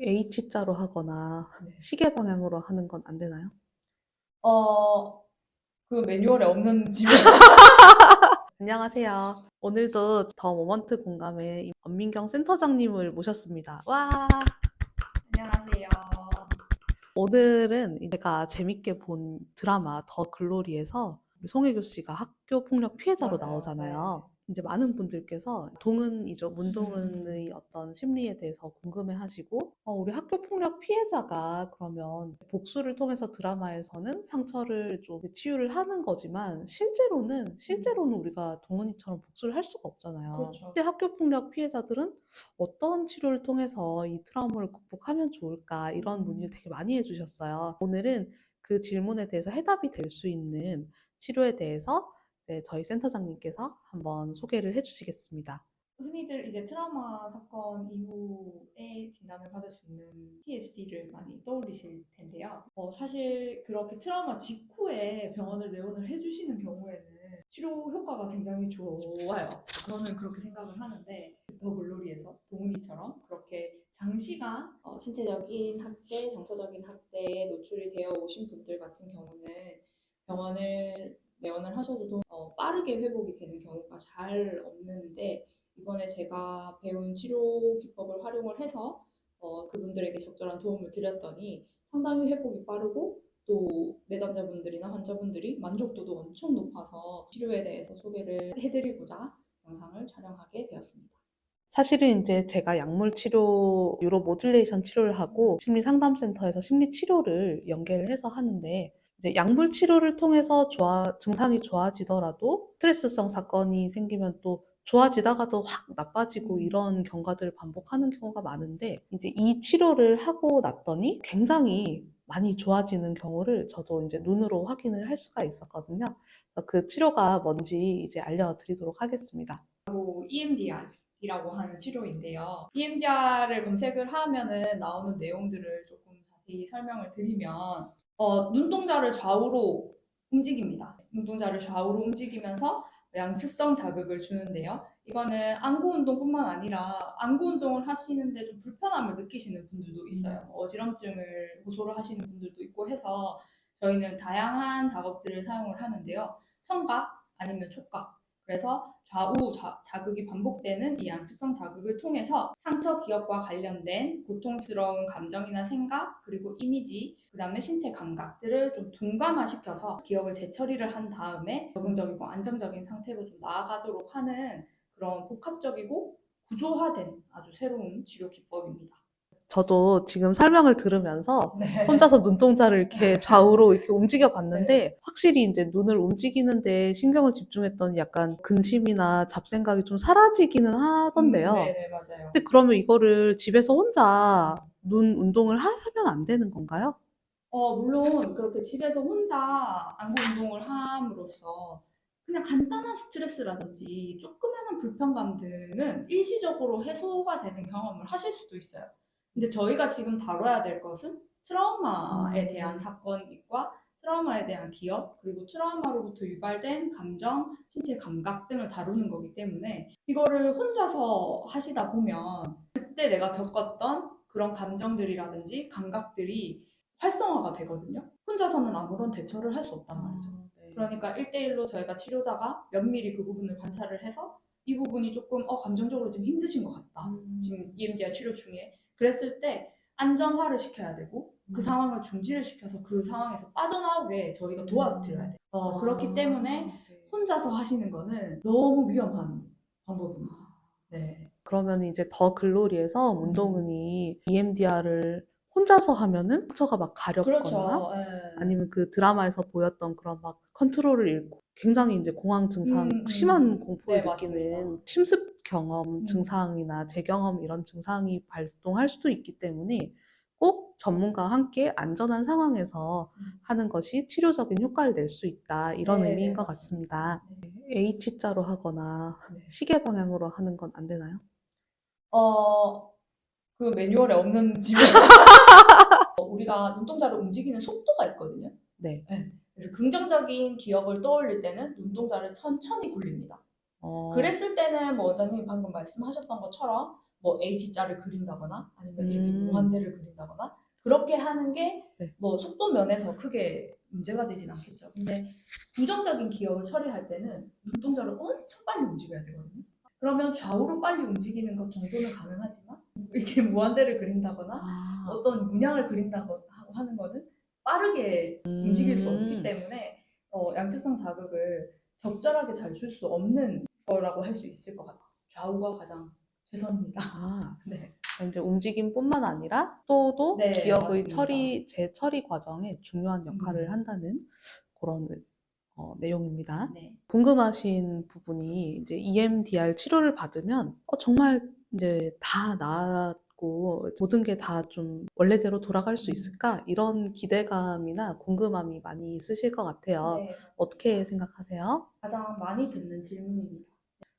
H자로 하거나 네. 시계 방향으로 하는 건 안 되나요? 어, 그 매뉴얼에 없는 질문. 안녕하세요. 오늘도 더 모먼트 공감의 엄민경 센터장님을 모셨습니다. 와! 안녕하세요. 오늘은 제가 재밌게 본 드라마 더 글로리에서 우리 송혜교 씨가 학교 폭력 피해자로 맞아요. 네. 나오잖아요. 이제 많은 분들께서 동은이죠. 문동은의 어떤 심리에 대해서 궁금해하시고, 우리 학교 폭력 피해자가 그러면 복수를 통해서 드라마에서는 상처를 좀 치유를 하는 거지만 실제로는 우리가 동은이처럼 복수를 할 수가 없잖아요. 그렇죠. 실제 학교 폭력 피해자들은 어떤 치료를 통해서 이 트라우마를 극복하면 좋을까? 이런 문의를 되게 많이 해주셨어요. 오늘은 그 질문에 대해서 해답이 될 수 있는 치료에 대해서 저희 센터장님께서 한번 소개를 해주시겠습니다. 흔히들 이제 트라우마 사건 이후에 진단을 받을 수 있는 PTSD를 많이 떠올리실 텐데요. 사실 그렇게 트라우마 직후에 병원을 내원을 해주시는 경우에는 치료 효과가 굉장히 좋아요. 저는 그렇게 생각을 하는데 더 글로리에서 동훈이처럼 그렇게 장시간 신체적인 학대, 정서적인 학대에 노출이 되어 오신 분들 같은 경우는 병원을 내원을 하셔도 빠르게 회복이 되는 경우가 잘 없는데 이번에 제가 배운 치료 기법을 활용을 해서 그분들에게 적절한 도움을 드렸더니 상당히 회복이 빠르고 또 내담자분들이나 환자분들이 만족도도 엄청 높아서 치료에 대해서 소개를 해드리고자 영상을 촬영하게 되었습니다. 사실은 이제 제가 약물 치료, 뉴로 모듈레이션 치료를 하고 심리 상담센터에서 심리 치료를 연계를 해서 하는데 이제 약물 치료를 통해서 증상이 좋아지더라도 스트레스성 사건이 생기면 또 좋아지다가도 확 나빠지고 이런 경과들을 반복하는 경우가 많은데 이제 이 치료를 하고 났더니 굉장히 많이 좋아지는 경우를 저도 이제 눈으로 확인을 할 수가 있었거든요. 그래서 그 치료가 뭔지 이제 알려드리도록 하겠습니다. EMDR이라고 하는 치료인데요. EMDR을 검색을 하면은 나오는 내용들을 조금 자세히 설명을 드리면 눈동자를 좌우로 움직입니다. 눈동자를 좌우로 움직이면서 양측성 자극을 주는데요. 이거는 안구 운동뿐만 아니라 안구 운동을 하시는데 좀 불편함을 느끼시는 분들도 있어요. 어지럼증을 호소를 하시는 분들도 있고 해서 저희는 다양한 작업들을 사용을 하는데요. 청각 아니면 촉각 그래서 자극이 반복되는 이 양측성 자극을 통해서 상처 기억과 관련된 고통스러운 감정이나 생각 그리고 이미지 그 다음에 신체 감각들을 좀 동감화시켜서 기억을 재처리를 한 다음에 적응적이고 안정적인 상태로 좀 나아가도록 하는 그런 복합적이고 구조화된 아주 새로운 치료 기법입니다. 저도 지금 설명을 들으면서 네. 혼자서 눈동자를 이렇게 좌우로 이렇게 움직여 네. 봤는데 확실히 이제 눈을 움직이는데 신경을 집중했더니 약간 근심이나 잡생각이 좀 사라지기는 하던데요. 네네, 맞아요. 근데 그러면 이거를 집에서 혼자 눈 운동을 하면 안 되는 건가요? 물론 그렇게 집에서 혼자 안구 운동을 함으로써 그냥 간단한 스트레스라든지 조그마한 불편감 등은 일시적으로 해소가 되는 경험을 하실 수도 있어요. 근데 저희가 지금 다뤄야 될 것은 트라우마에 대한 사건과 트라우마에 대한 기억, 그리고 트라우마로부터 유발된 감정, 신체 감각 등을 다루는 거기 때문에 이거를 혼자서 하시다 보면 그때 내가 겪었던 그런 감정들이라든지 감각들이 활성화가 되거든요. 혼자서는 아무런 대처를 할 수 없단 말이죠. 네. 그러니까 1대1로 저희가 치료자가 면밀히 그 부분을 관찰을 해서 이 부분이 조금 감정적으로 지금 힘드신 것 같다. 지금 EMDR 치료 중에. 그랬을 때 안정화를 시켜야 되고 그 상황을 중지를 시켜서 그 상황에서 빠져나오게 저희가 도와드려야 돼요. 그렇기 때문에 혼자서 하시는 거는 너무 위험한 방법입니다. 네. 그러면 이제 더 글로리에서 문동은이 EMDR을 혼자서 하면은 상처가 막 가렵거나 그렇죠. 예. 아니면 그 드라마에서 보였던 그런 막 컨트롤을 잃고 굉장히 이제 공황 증상, 심한 공포를 네, 맞습니다. 느끼는 심습 경험 음. 증상이나 재경험 이런 증상이 발동할 수도 있기 때문에 꼭 전문가와 함께 안전한 상황에서 하는 것이 치료적인 효과를 낼 수 있다. 이런 네, 의미인 네, 것 맞습니다. 같습니다. H자로 하거나 네. 시계 방향으로 하는 건 안 되나요? 어, 그 매뉴얼에 없는 질문. 우리가 눈동자를 움직이는 속도가 있거든요. 네. 네. 그래서 긍정적인 기억을 떠올릴 때는 눈동자를 천천히 굴립니다. 어, 그랬을 때는 뭐 원장님이 방금 말씀하셨던 것처럼 뭐 H자를 그린다거나 아니면 이렇게 음. 무한대를 그린다거나 그렇게 하는 게 네. 뭐 속도 면에서 크게 문제가 되진 않겠죠. 근데 부정적인 기억을 처리할 때는 눈동자를 엄청 빨리 움직여야 되거든요. 그러면 좌우로 빨리 움직이는 것 정도는 가능하지만 이렇게 무한대를 그린다거나 아. 어떤 문양을 그린다고 하는 거는 빠르게 움직일 수 없기 음. 때문에 양측성 자극을 적절하게 잘 줄 수 없는 거라고 할 수 있을 것 같아요. 좌우가 가장 최선입니다. 아. 네. 이제 움직임뿐만 아니라 또도 네, 기억의 맞습니다. 재처리 과정에 중요한 역할을 한다는 그런 내용입니다. 네. 궁금하신 부분이 이제 EMDR 치료를 받으면 정말 이제 다 나았고 모든 게 다 좀 원래대로 돌아갈 수 있을까? 이런 기대감이나 궁금함이 많이 있으실 것 같아요. 네, 맞습니다. 어떻게 생각하세요? 가장 많이 듣는 질문입니다.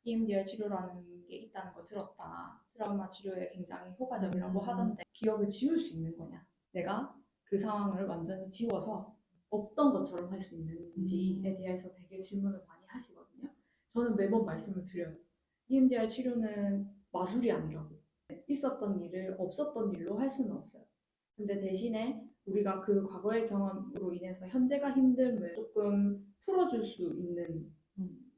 EMDR 치료라는 게 있다는 걸 들었다. 트라우마 치료에 굉장히 효과적이라고 하던데 기억을 지울 수 있는 거냐? 내가 그 상황을 완전히 지워서 없던 것처럼 할 수 있는지에 대해서 되게 질문을 많이 하시거든요. 저는 매번 말씀을 드려요. EMDR 치료는 마술이 아니라고. 있었던 일을 없었던 일로 할 수는 없어요. 근데 대신에 우리가 그 과거의 경험으로 인해서 현재가 힘듦을 조금 풀어줄 수 있는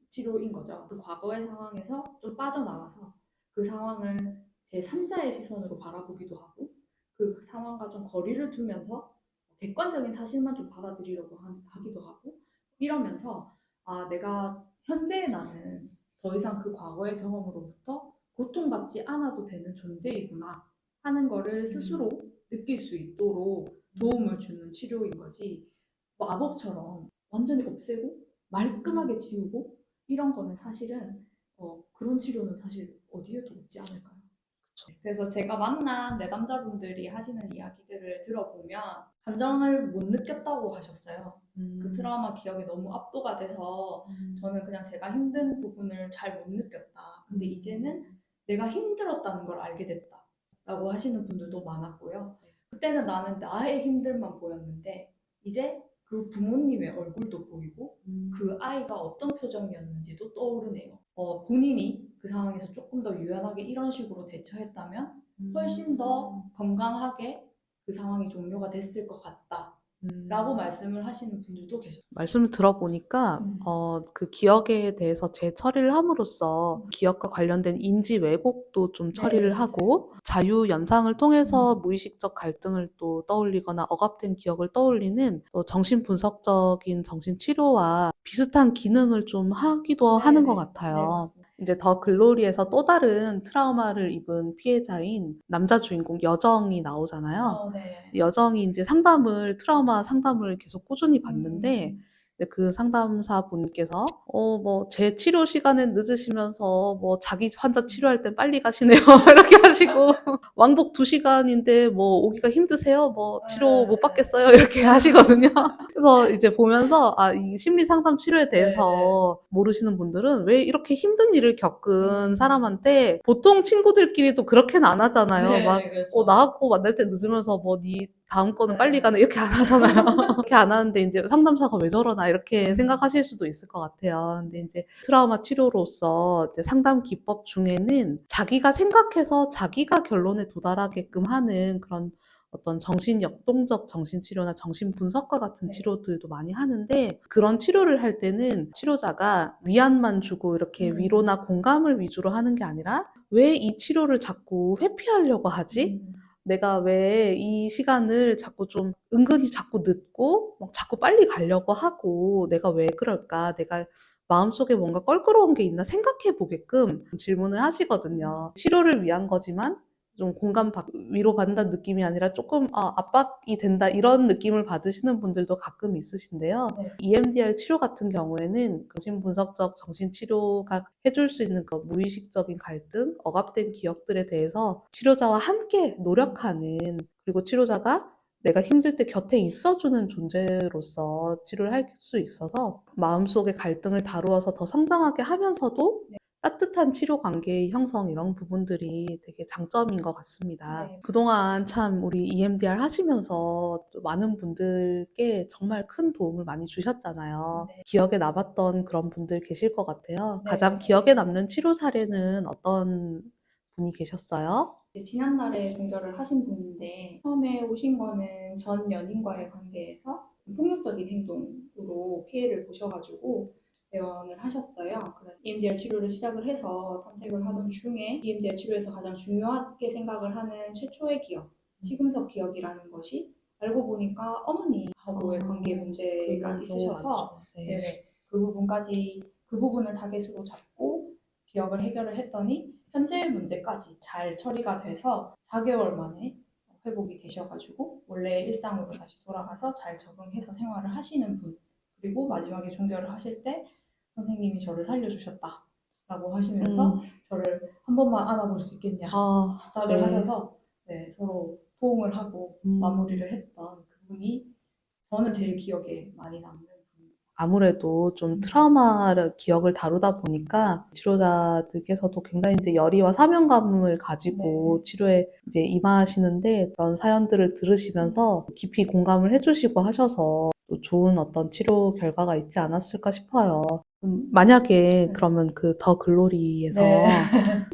치료인 거죠. 그 과거의 상황에서 좀 빠져나와서 그 상황을 제3자의 시선으로 바라보기도 하고 그 상황과 좀 거리를 두면서 객관적인 사실만 좀 받아들이려고 하기도 하고 이러면서 내가 현재의 나는 더 이상 그 과거의 경험으로부터 고통받지 않아도 되는 존재이구나 하는 거를 스스로 느낄 수 있도록 도움을 주는 치료인 거지 마법처럼 완전히 없애고 말끔하게 지우고 이런 거는 사실은 그런 치료는 사실 어디에도 없지 않을까요? 그래서 제가 만난 내담자분들이 하시는 이야기들을 들어보면 감정을 못 느꼈다고 하셨어요. 그 트라우마 기억에 너무 압도가 돼서 저는 그냥 제가 힘든 부분을 잘 못 느꼈다. 근데 이제는 내가 힘들었다는 걸 알게 됐다. 라고 하시는 분들도 많았고요. 그때는 나는 나의 힘들만 보였는데 이제 그 부모님의 얼굴도 보이고 그 아이가 어떤 표정이었는지도 떠오르네요. 본인이 그 상황에서 조금 더 유연하게 이런 식으로 대처했다면 훨씬 더 건강하게 그 상황이 종료가 됐을 것 같다. 라고 말씀을 하시는 분들도 계셨어요. 말씀을 들어보니까 그 기억에 대해서 재처리를 함으로써 기억과 관련된 인지 왜곡도 좀 처리를 네, 하고 자유 연상을 통해서 무의식적 갈등을 또 떠올리거나 억압된 기억을 떠올리는 또 정신분석적인 정신치료와 비슷한 기능을 좀 하기도 하는 것 네, 같아요. 맞습니다. 이제 더 글로리에서 또 다른 트라우마를 입은 피해자인 남자 주인공 여정이 나오잖아요. 네. 여정이 이제 트라우마 상담을 계속 꾸준히 받는데, 근데 그 상담사 분께서, 뭐, 제 치료 시간은 늦으시면서, 뭐, 자기 환자 치료할 땐 빨리 가시네요. 이렇게 하시고, 왕복 2시간인데, 뭐, 오기가 힘드세요? 뭐, 치료 못 받겠어요? 이렇게 하시거든요. 그래서 이제 보면서, 이 심리 상담 치료에 대해서 모르시는 분들은 왜 이렇게 힘든 일을 겪은 사람한테 보통 친구들끼리도 그렇게는 안 하잖아요. 막, 그렇죠. 나하고 만날 때 늦으면서 뭐, 니 다음 거는 빨리 네. 가네. 이렇게 안 하잖아요. 그렇게 안 하는데, 이제 상담사가 왜 저러나, 이렇게 생각하실 수도 있을 것 같아요. 근데 이제 트라우마 치료로서 이제 상담 기법 중에는 자기가 생각해서 자기가 결론에 도달하게끔 하는 그런 어떤 정신 역동적 정신치료나 정신분석과 같은 네. 치료들도 많이 하는데, 그런 치료를 할 때는 치료자가 위안만 주고 이렇게 위로나 공감을 위주로 하는 게 아니라 왜 이 치료를 자꾸 회피하려고 하지? 내가 왜 이 시간을 자꾸 좀 은근히 자꾸 늦고 막 자꾸 빨리 가려고 하고 내가 왜 그럴까? 내가 마음속에 뭔가 껄끄러운 게 있나 생각해 보게끔 질문을 하시거든요. 치료를 위한 거지만 좀 위로받는다는 느낌이 아니라 조금 압박이 된다 이런 느낌을 받으시는 분들도 가끔 있으신데요. 네. EMDR 치료 같은 경우에는 정신분석적 정신치료가 해줄 수 있는 그 무의식적인 갈등, 억압된 기억들에 대해서 치료자와 함께 노력하는, 그리고 치료자가 내가 힘들 때 곁에 있어주는 존재로서 치료를 할 수 있어서 마음속의 갈등을 다루어서 더 성장하게 하면서도 따뜻한 치료 관계의 형성 이런 부분들이 되게 장점인 것 같습니다. 네. 그동안 참 우리 EMDR 하시면서 또 많은 분들께 정말 큰 도움을 많이 주셨잖아요. 네. 기억에 남았던 그런 분들 계실 것 같아요. 네. 가장 기억에 남는 치료 사례는 어떤 분이 계셨어요. 이제 지난달에 종결을 하신 분인데 처음에 오신 거는 전 연인과의 관계에서 폭력적인 행동으로 피해를 보셔가지고 내원을 하셨어요. 그래서 EMDR 치료를 시작을 해서 탐색을 하던 중에 EMDR 치료에서 가장 중요하게 생각을 하는 최초의 기억, 시금석 기억이라는 것이 알고 보니까 어머니하고의 관계 문제가 그런 경우가 있으셔서 많죠. 네. 네네, 그 부분을 타겟으로 잡고 기억을 해결을 했더니 현재 문제까지 잘 처리가 돼서 4개월 만에 회복이 되셔가지고 원래 일상으로 다시 돌아가서 잘 적응해서 생활을 하시는 분. 그리고 마지막에 종결을 하실 때 선생님이 저를 살려주셨다라고 하시면서 저를 한 번만 안아볼 수 있겠냐 부탁을 네. 하셔서 네, 서로 포옹을 하고 마무리를 했던 그분이 저는 제일 기억에 많이 남는 분입니다. 아무래도 좀 트라우마를 기억을 다루다 보니까 치료자들께서도 굉장히 이제 열의와 사명감을 가지고 치료에 이제 임하시는데 그런 사연들을 들으시면서 깊이 공감을 해주시고 하셔서 또 좋은 어떤 치료 결과가 있지 않았을까 싶어요. 만약에 그러면 그 더 글로리에서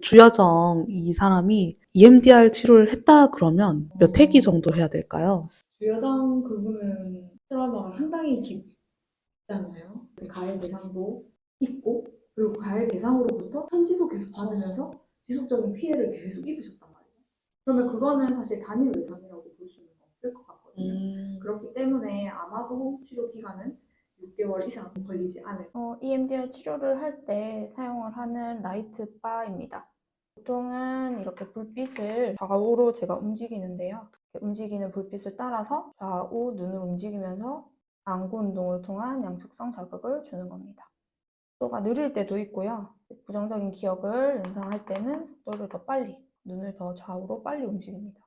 주여정 이 사람이 EMDR 치료를 했다 그러면 몇 회기 정도 해야 될까요? 주여정 그분은 트라우마가 상당히 깊잖아요. 가해 대상도 있고 그리고 가해 대상으로부터 편지도 계속 받으면서 지속적인 피해를 계속 입으셨단 말이죠. 그러면 그거는 사실 단일 외상이라고 볼 수는 없을 것 같거든요. 그렇기 때문에 아마도 치료 기간은 6개월 이상 걸리지 않을. EMDR 치료를 할 때 사용을 하는 라이트 바입니다. 보통은 이렇게 불빛을 좌우로 제가 움직이는데요. 움직이는 불빛을 따라서 좌우 눈을 움직이면서 안구 운동을 통한 양측성 자극을 주는 겁니다. 속도가 느릴 때도 있고요. 부정적인 기억을 연상할 때는 속도를 더 빨리, 눈을 더 좌우로 빨리 움직입니다.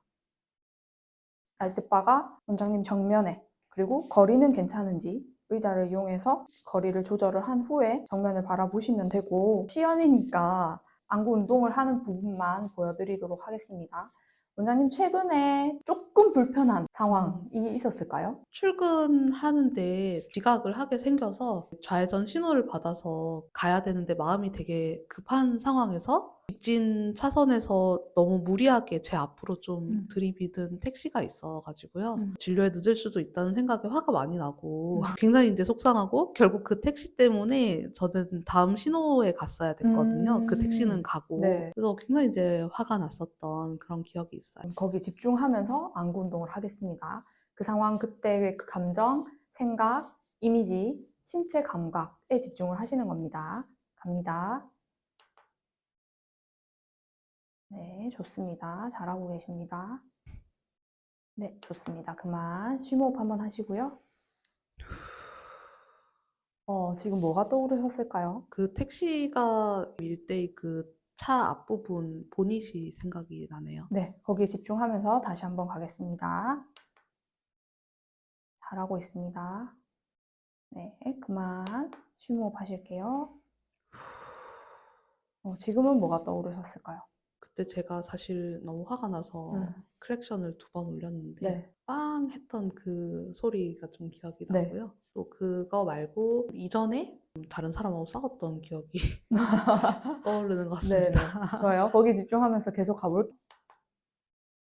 라이트바가 원장님 정면에, 그리고 거리는 괜찮은지 의자를 이용해서 거리를 조절을 한 후에 정면을 바라보시면 되고, 시연이니까 안구 운동을 하는 부분만 보여드리도록 하겠습니다. 원장님 최근에 조금 불편한 상황이 있었을까요? 출근하는데 지각을 하게 생겨서 좌회전 신호를 받아서 가야 되는데 마음이 되게 급한 상황에서 직진 차선에서 너무 무리하게 제 앞으로 좀 들이비든 택시가 있어가지고요. 진료에 늦을 수도 있다는 생각에 화가 많이 나고 굉장히 이제 속상하고 결국 그 택시 때문에 저는 다음 신호에 갔어야 됐거든요. 그 택시는 가고. 네. 그래서 굉장히 이제 화가 났었던 그런 기억이 있어요. 거기 집중하면서 안구 운동을 하겠습니다. 그 상황, 그때의 그 감정, 생각, 이미지, 신체 감각에 집중을 하시는 겁니다. 갑니다. 네, 좋습니다. 잘하고 계십니다. 네, 좋습니다. 그만 심호흡 한번 하시고요. 지금 뭐가 떠오르셨을까요? 그 택시가 밀 때 그 차 앞부분 보닛이 생각이 나네요. 네, 거기에 집중하면서 다시 한번 가겠습니다. 잘하고 있습니다. 네, 그만 심호흡 하실게요. 지금은 뭐가 떠오르셨을까요? 그때 제가 사실 너무 화가 나서 크랙션을 2번 올렸는데 네. 빵 했던 그 소리가 좀 기억이 네. 나고요. 또 그거 말고 이전에 다른 사람하고 싸웠던 기억이 떠오르는 것 네네. 같습니다. 좋아요. 거기 집중하면서 계속 가볼게요.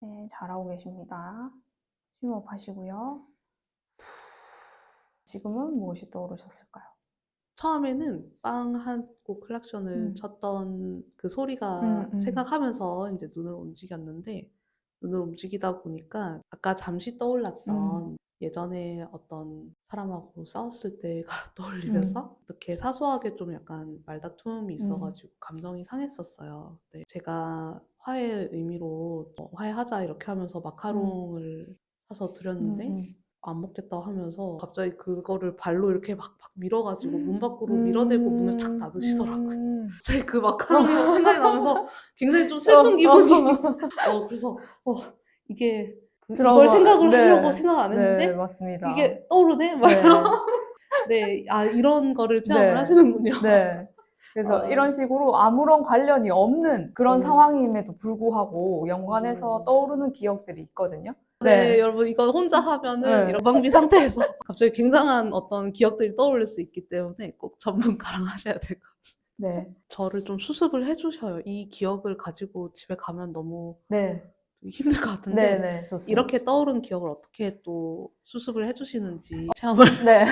네, 잘하고 계십니다. 심호흡 하시고요. 지금은 무엇이 떠오르셨을까요? 처음에는 빵 하고 클락션을 쳤던 그 소리가 생각하면서 이제 눈을 움직였는데 눈을 움직이다 보니까 아까 잠시 떠올랐던 예전에 어떤 사람하고 싸웠을 때가 떠올리면서 어떻게 사소하게 좀 약간 말다툼이 있어가지고 감정이 상했었어요. 네, 제가 화해 의미로 화해하자 이렇게 하면서 마카롱을 사서 드렸는데 안 먹겠다 하면서 갑자기 그거를 발로 이렇게 막 밀어가지고 문 밖으로 밀어내고 문을 탁 닫으시더라고요. 갑자기 그 마카롱이 막 생각이 나면서 굉장히 좀 슬픈 기분이 그래서 이게 이걸 생각을 하려고 생각 안 네, 했는데 맞습니다. 이게 떠오르네? 막 네. 네, 이런 거를 체험을 네. 하시는군요. 네. 그래서 이런 식으로 아무런 관련이 없는 그런 상황임에도 불구하고 연관해서 떠오르는 기억들이 있거든요. 네, 여러분 이거 혼자 하면은 이런 방비 상태에서 갑자기 굉장한 어떤 기억들이 떠오를 수 있기 때문에 꼭 전문가랑 하셔야 될 것 같습니다. 네. 저를 좀 수습을 해주셔요. 이 기억을 가지고 집에 가면 너무 네. 힘들 것 같은데 네, 좋습니다. 이렇게 떠오른 기억을 어떻게 또 수습을 해주시는지 체험을 네.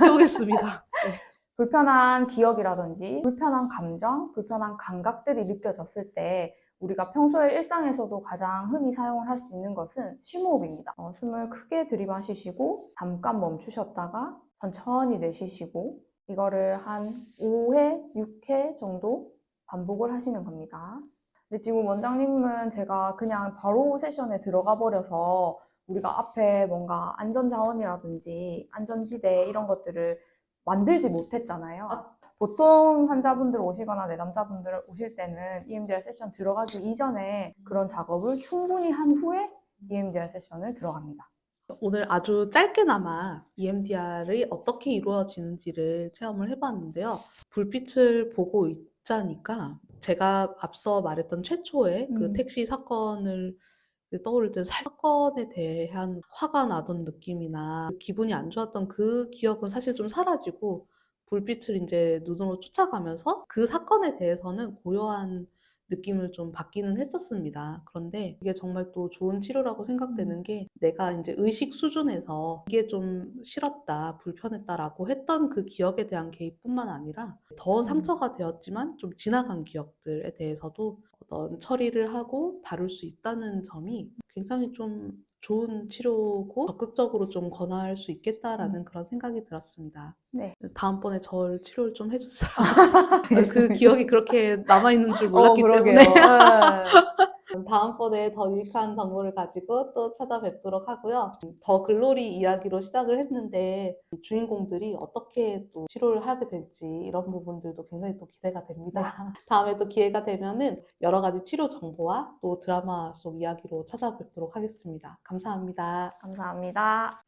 해보겠습니다. 네. 불편한 기억이라든지 불편한 감정, 불편한 감각들이 느껴졌을 때 우리가 평소에 일상에서도 가장 흔히 사용을 할 수 있는 것은 심호흡입니다. 숨을 크게 들이마시시고 잠깐 멈추셨다가 천천히 내쉬시고 이거를 한 5회, 6회 정도 반복을 하시는 겁니다. 근데 지금 원장님은 제가 그냥 바로 세션에 들어가 버려서 우리가 앞에 뭔가 안전자원이라든지 안전지대 이런 것들을 만들지 못했잖아요. 보통 환자분들 오시거나 내담자분들 오실 때는 EMDR 세션 들어가기 이전에 그런 작업을 충분히 한 후에 EMDR 세션을 들어갑니다. 오늘 아주 짧게나마 EMDR이 어떻게 이루어지는지를 체험을 해봤는데요. 불빛을 보고 있자니까 제가 앞서 말했던 최초의 그 택시 사건을 떠오를 때 사건에 대한 화가 나던 느낌이나 기분이 안 좋았던 그 기억은 사실 좀 사라지고 불빛을 이제 눈으로 쫓아가면서 그 사건에 대해서는 고요한 느낌을 좀 받기는 했었습니다. 그런데 이게 정말 또 좋은 치료라고 생각되는 게 내가 이제 의식 수준에서 이게 좀 싫었다, 불편했다라고 했던 그 기억에 대한 개입뿐만 아니라 더 상처가 되었지만 좀 지나간 기억들에 대해서도 어떤 처리를 하고 다룰 수 있다는 점이 굉장히 좀 좋은 치료고 적극적으로 좀 권할 수 있겠다라는 그런 생각이 들었습니다. 네. 다음번에 저를 치료를 좀 해주세요. 그 알겠습니다. 기억이 그렇게 남아있는 줄 몰랐기 그러게요. 때문에 네. 다음번에 더 유익한 정보를 가지고 또 찾아뵙도록 하고요. 더 글로리 이야기로 시작을 했는데 주인공들이 어떻게 또 치료를 하게 될지 이런 부분들도 굉장히 또 기대가 됩니다. 다음에 또 기회가 되면은 여러 가지 치료 정보와 또 드라마 속 이야기로 찾아뵙도록 하겠습니다. 감사합니다. 감사합니다.